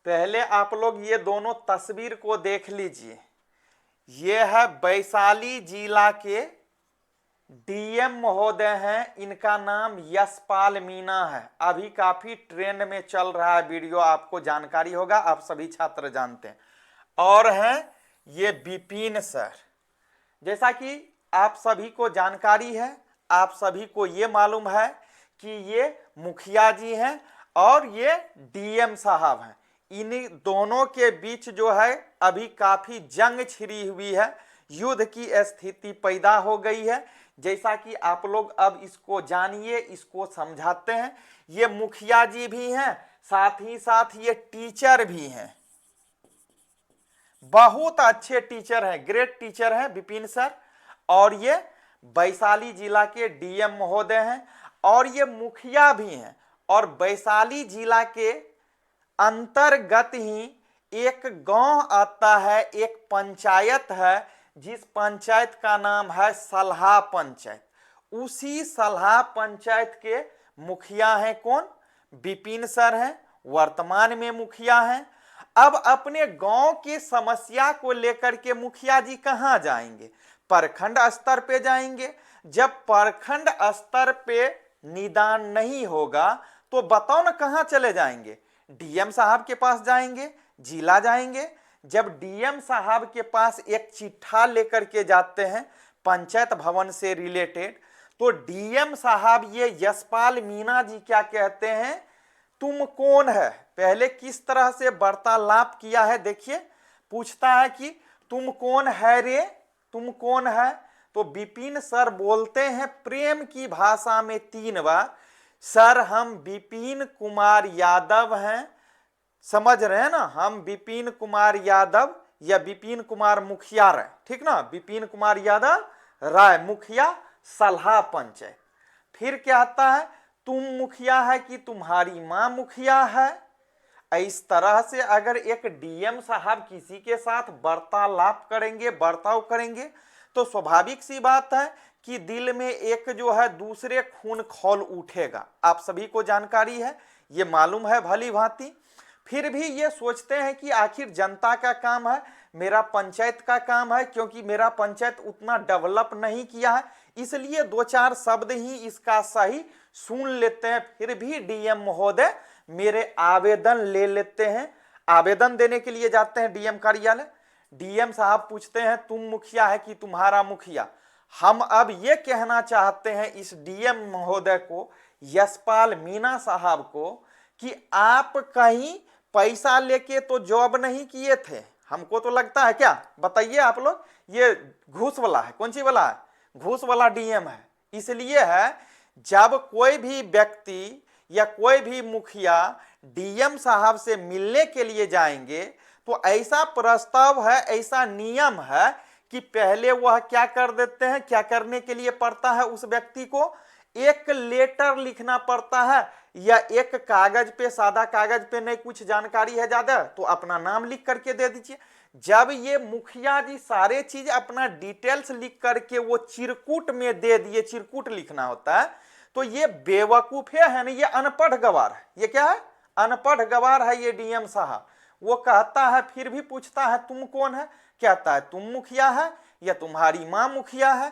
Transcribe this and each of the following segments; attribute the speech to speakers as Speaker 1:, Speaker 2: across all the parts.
Speaker 1: पहले आप लोग ये दोनों तस्वीर को देख लीजिए। ये है वैशाली जिला के डीएम महोदय हैं, इनका नाम यशपाल मीणा है। अभी काफी ट्रेंड में चल रहा है वीडियो, आपको जानकारी होगा, आप सभी छात्र जानते हैं। और हैं ये विपिन सर। जैसा कि आप सभी को जानकारी है, आप सभी को ये मालूम है कि ये मुखिया जी हैं और ये डीएम साहब हैं। इन दोनों के बीच जो है अभी काफी जंग छिड़ी हुई है, युद्ध की स्थिति पैदा हो गई है। जैसा कि आप लोग अब इसको जानिए, इसको समझाते हैं। ये मुखिया जी भी हैं, साथ ही साथ ये टीचर भी हैं, बहुत अच्छे टीचर हैं, ग्रेट टीचर हैं विपिन सर। और ये वैशाली जिला के डीएम महोदय हैं और ये मुखिया भी हैं। और वैशाली जिला के अंतर्गत ही एक गांव आता है, एक पंचायत है, जिस पंचायत का नाम है सलहा पंचायत। उसी सलहा पंचायत के मुखिया हैं कौन? विपिन सर हैं, वर्तमान में मुखिया हैं। अब अपने गांव की समस्या को लेकर के मुखिया जी कहां जाएंगे? प्रखंड स्तर पे जाएंगे। जब प्रखंड स्तर पे निदान नहीं होगा तो बताओ ना कहां चले जाएंगे? डीएम साहब के पास जाएंगे, जिला जाएंगे। जब डीएम साहब के पास एक चिट्ठा लेकर के जाते हैं पंचायत भवन से रिलेटेड, तो डीएम साहब ये यशपाल मीणा जी क्या कहते हैं, तुम कौन है? पहले किस तरह से वार्तालाप किया है देखिए। पूछता है कि तुम कौन है रे, तुम कौन है? तो विपिन सर बोलते हैं प्रेम की भाषा में 3 बार, सर हम विपिन कुमार यादव हैं। समझ रहे हैं ना, हम विपिन कुमार यादव या विपिन कुमार मुखिया राय, ठीक ना, विपिन कुमार यादव राय मुखिया सलहा पंचायत। फिर क्या आता है, तुम मुखिया है कि तुम्हारी मां मुखिया है? इस तरह से अगर एक डीएम साहब किसी के साथ वार्तालाप करेंगे, बर्ताव करेंगे, तो स्वाभाविक सी बात है कि दिल में एक जो है दूसरे खून खौल उठेगा। आप सभी को जानकारी है, ये मालूम है भली भांति। फिर भी ये सोचते हैं कि आखिर जनता का काम है, मेरा पंचायत का काम है, क्योंकि मेरा पंचायत उतना डेवलप नहीं किया है, इसलिए 2-4 शब्द ही इसका सही सुन लेते हैं। फिर भी डीएम महोदय मेरे आवेदन ले लेते हैं। आवेदन देने के लिए जाते हैं डीएम कार्यालय। डीएम साहब पूछते हैं तुम मुखिया है कि तुम्हारा मुखिया? हम अब ये कहना चाहते हैं इस डीएम महोदय को, यशपाल मीणा साहब को, कि आप कहीं पैसा लेके तो जॉब नहीं किए थे, हमको तो लगता है। क्या बताइए आप लोग, ये घूस वाला है, कौन सी वाला है? घूस वाला डीएम है। इसलिए है जब कोई भी व्यक्ति या कोई भी मुखिया डीएम साहब से मिलने के लिए जाएंगे तो ऐसा प्रस्ताव है, ऐसा नियम है कि पहले वह क्या कर देते हैं, क्या करने के लिए पड़ता है उस व्यक्ति को? एक लेटर लिखना पड़ता है, या एक कागज पे, सादा कागज पे नहीं, कुछ जानकारी है ज्यादा तो अपना नाम लिख करके दे दीजिए। जब ये मुखिया जी सारे चीज अपना डिटेल्स लिख करके वो चिरकुट में दे दिए, चिरकुट लिखना होता है, तो ये बेवकूफ है ना, ये अनपढ़ गवार है। ये क्या है? अनपढ़ गवार है ये डीएम साहब। वो कहता है, फिर भी पूछता है तुम कौन है? कहता है तुम मुखिया है या तुम्हारी मां मुखिया है?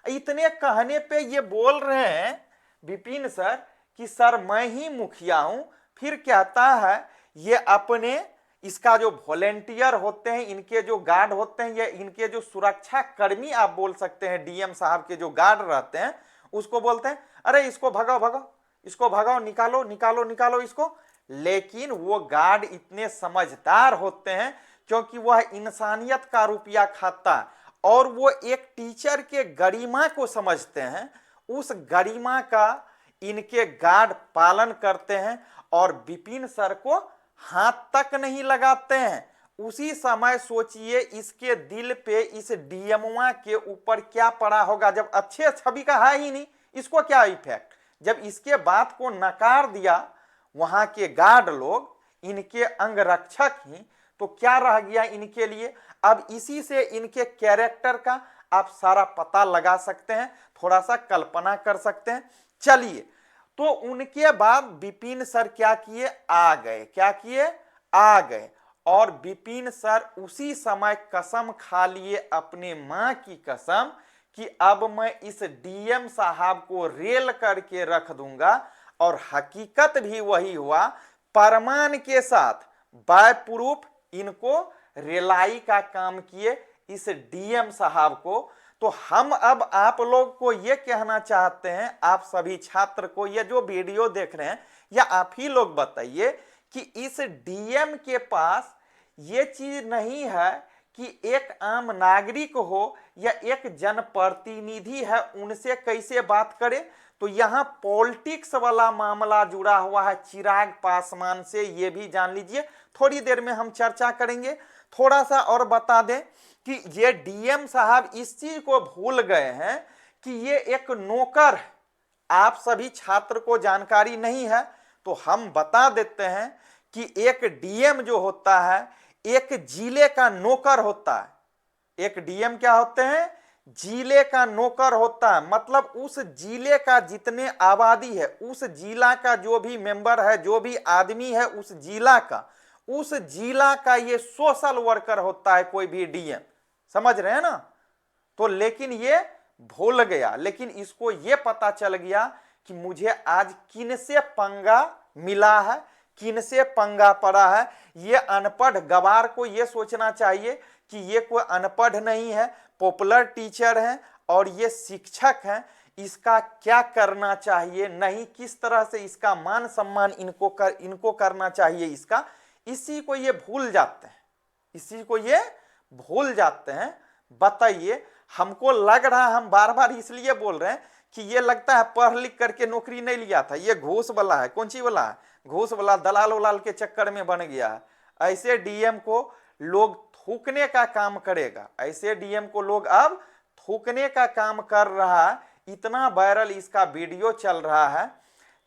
Speaker 1: इतने कहने पे ये बोल रहे हैं विपिन सर कि सर मैं ही मुखिया हूं। फिर कहता है ये अपने, इसका जो वॉलेंटियर होते हैं, इनके जो गार्ड होते हैं, या इनके जो सुरक्षा कर्मी आप बोल सकते हैं, डीएम साहब के जो गार्ड रहते हैं, उसको बोलते हैं अरे इसको भगाओ भगाओ, इसको भगाओ, निकालो निकालो निकालो इसको। लेकिन वो गार्ड इतने समझदार होते हैं, क्योंकि वह इंसानियत का रुपया खाता है और वो एक टीचर के गरिमा को समझते हैं। उस गरिमा का इनके गार्ड पालन करते हैं और विपिन सर को हाथ तक नहीं लगाते हैं। उसी समय सोचिए इसके दिल पे, इस डीएमवा के ऊपर क्या पड़ा होगा। जब अच्छे छवि का है ही नहीं, इसको क्या इफेक्ट? जब इसके बात को नकार दिया वहां के गार्ड लोग, इनके अंगरक्षक ही, तो क्या रह गया इनके लिए? अब इसी से इनके कैरेक्टर का आप सारा पता लगा सकते हैं, थोड़ा सा कल्पना कर सकते हैं। चलिए, तो उनके बाद विपिन सर क्या किए? आ गए। क्या किए? आ गए और विपिन सर उसी समय कसम खा लिए अपने मां की कसम कि अब मैं इस डीएम साहब को रेल करके रख दूंगा। और हकीकत भी वही हुआ, प्रमाण के साथ बाय प्रूफ इनको रेलाई का काम किए इस डीएम साहब को। तो हम अब आप लोग को ये कहना चाहते हैं, आप सभी छात्र को, ये जो वीडियो देख रहे हैं, या आप ही लोग बताइए कि इस डीएम के पास ये चीज नहीं है कि एक आम नागरिक हो या एक जनप्रतिनिधि है उनसे कैसे बात करे। तो यहाँ पॉलिटिक्स वाला मामला जुड़ा हुआ है चिराग पासवान से, ये भी जान लीजिए। थोड़ी देर में हम चर्चा करेंगे। थोड़ा सा और बता दें कि ये डीएम साहब इस चीज को भूल गए हैं कि ये एक नौकर है। आप सभी छात्र को जानकारी नहीं है तो हम बता देते हैं कि एक डीएम जो होता है एक जिले का नौकर होता है। एक डीएम क्या होते हैं? जिले का नौकर होता है। मतलब उस जिले का जितने आबादी है, उस जिला का जो भी मेंबर है, जो भी आदमी है उस जिला का ये सोशल वर्कर होता है कोई भी डीएम। समझ रहे हैं ना? तो लेकिन ये भूल गया, लेकिन इसको ये पता चल गया कि मुझे आज किन से पंगा मिला है, किन से पंगा पड़ा है। ये अनपढ़ गवार को ये सोचना चाहिए कि ये कोई अनपढ़ नहीं है, पॉपुलर टीचर हैं और ये शिक्षक हैं। इसका क्या करना चाहिए, नहीं किस तरह से इसका मान सम्मान इनको करना चाहिए, इसका इसी को ये भूल जाते हैं, इसी को ये भूल जाते हैं। बताइए, हमको लग रहा है, हम बार बार इसलिए बोल रहे हैं कि ये लगता है पढ़ लिख करके नौकरी नहीं लिया था, ये घूस वाला है। कौन सी वाला है? घूस वाला, दलाल वलाल के चक्कर में बन गया है। ऐसे डीएम को लोग थूकने का काम करेगा, ऐसे डीएम को लोग अब थूकने का काम कर रहा है। इतना वायरल इसका वीडियो चल रहा है।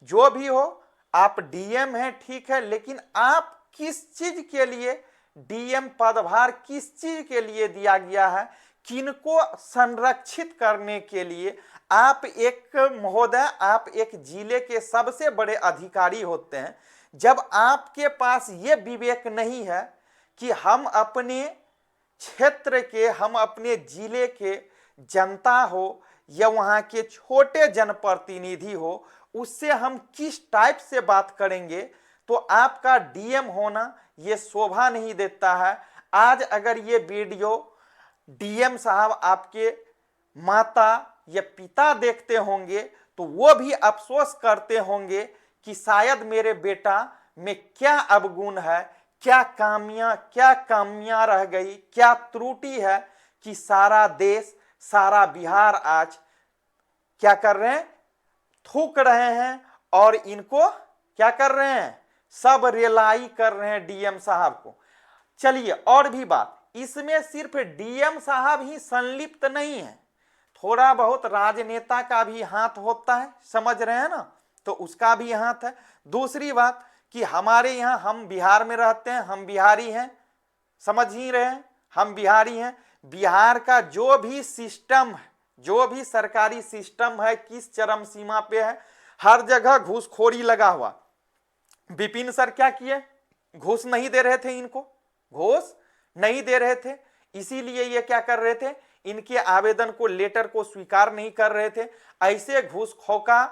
Speaker 1: जो भी हो, आप डीएम हैं ठीक है, लेकिन आप किस चीज के लिए डीएम पदभार किस चीज के लिए दिया गया है, किनको संरक्षित करने के लिए? आप एक महोदय, आप एक जिले के सबसे बड़े अधिकारी होते हैं। जब आपके पास ये विवेक नहीं है कि हम अपने क्षेत्र के, हम अपने जिले के जनता हो या वहां के छोटे जनप्रतिनिधि हो, उससे हम किस टाइप से बात करेंगे, तो आपका डीएम होना ये शोभा नहीं देता है। आज अगर ये वीडियो डीएम साहब आपके माता या पिता देखते होंगे तो वो भी अफसोस करते होंगे कि शायद मेरे बेटा में क्या अवगुण है, क्या कामियां रह गई, क्या त्रुटि है कि सारा देश, सारा बिहार आज क्या कर रहे हैं? थूक रहे हैं और इनको क्या कर रहे हैं? सब रेलाई कर रहे हैं डीएम साहब को। चलिए और भी बात, इसमें सिर्फ डीएम साहब ही संलिप्त नहीं है, थोड़ा बहुत राजनेता का भी हाथ होता है। समझ रहे हैं ना? तो उसका भी हाथ है। दूसरी बात कि हमारे यहाँ, हम बिहार में रहते हैं, हम बिहारी हैं, समझ ही रहे हैं, हम बिहारी हैं। बिहार का जो भी सिस्टम है, जो भी सरकारी सिस्टम है, किस चरम सीमा पे है, हर जगह घूसखोरी लगा हुआ। विपिन सर क्या किए? घूस नहीं दे रहे थे, इनको घूस नहीं दे रहे थे, इसीलिए ये क्या कर रहे थे? इनके आवेदन को, लेटर को स्वीकार नहीं कर रहे थे। ऐसे घूसखोका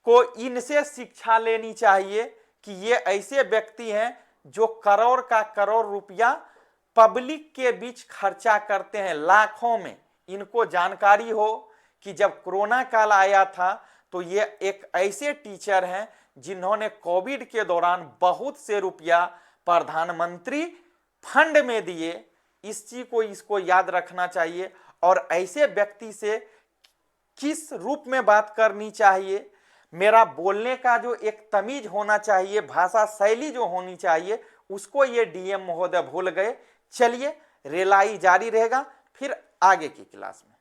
Speaker 1: को इनसे शिक्षा लेनी चाहिए कि ये ऐसे व्यक्ति हैं जो करोड़ का करोड़ रुपया पब्लिक के बीच खर्चा करते हैं, लाखों में। इनको जानकारी हो कि जब कोरोना काल आया था तो ये एक ऐसे टीचर हैं जिन्होंने कोविड के दौरान बहुत से रुपया प्रधानमंत्री फंड में दिए। इस चीज को, इसको याद रखना चाहिए। और ऐसे व्यक्ति से किस रूप में बात करनी चाहिए, मेरा बोलने का जो एक तमीज होना चाहिए, भाषा शैली जो होनी चाहिए, उसको ये डीएम महोदय भूल गए। चलिए, रेलाई जारी रहेगा फिर आगे की क्लास में।